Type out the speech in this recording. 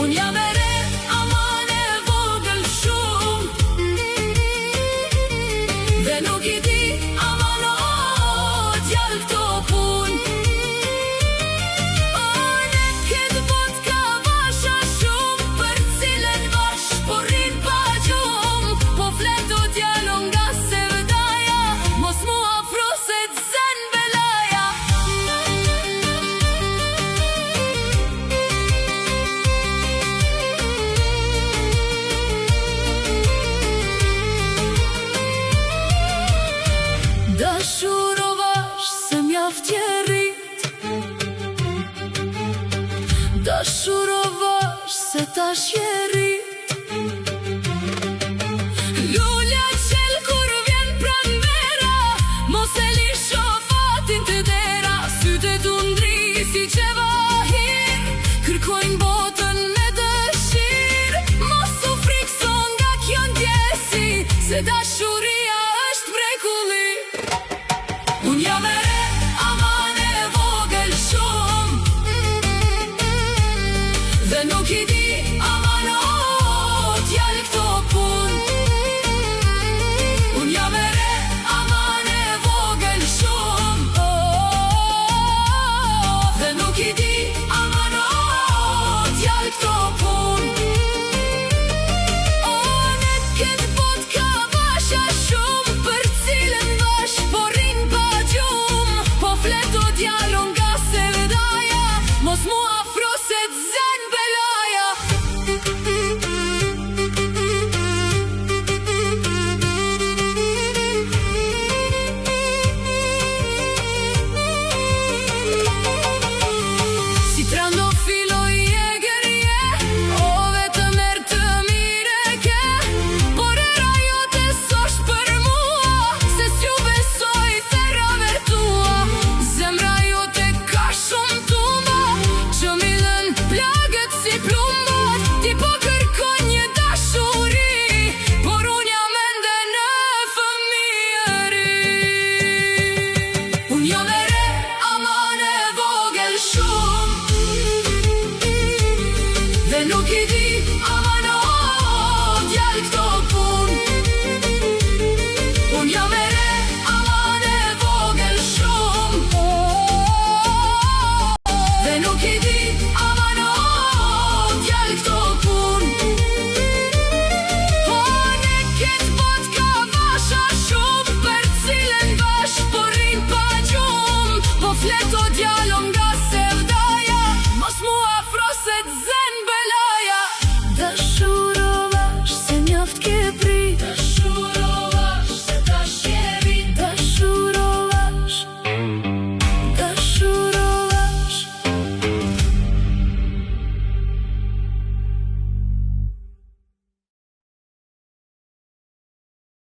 Unë jam e re, aman e vogël shumë, dhe nuk I di aman o djalë këto punë. Në këtë botë ka vasha shumë, për cilën vash po rrin pa gjumë, po flet o djalë nga se vdaja, mos mu afro se t'zen belaja. Dashurovash se mjaft je rrit, dashurovash se tash je rrit. Lulja qel kur vjen pranvera, mos e lisho fatin të dera. Sytë tu ndri si qevahir, kërkojnë botën me dëshirë. Mos u frikso nga kjo ndjesi, se dashuria është mrekulli. Unë jam e re, aman e vogël shumë, dhe nuk I di aman o djalë këto punë. Unë jam e re, aman e vogël shumë, dhe nuk I di aman o djalë këto punë. Në këtë botë ka vasha shumë, për cilën vash po rrin pa gjumë, po flet o djalë nga se vdaja, mos mu afro se t'zen belaja. Si trandafilo je gërje, o vetëm erë të mire ke, por era jote s'osht për mua, se s'ju besoj të ravertua. Zemra jote ka shumë tumba, që mi dhen plagët si plumbat. Ti po kërkon një dashuri, por unë jam ende në fëmijëri. Unë jam e re, aman e vogël shumë, dhe nuk I di aman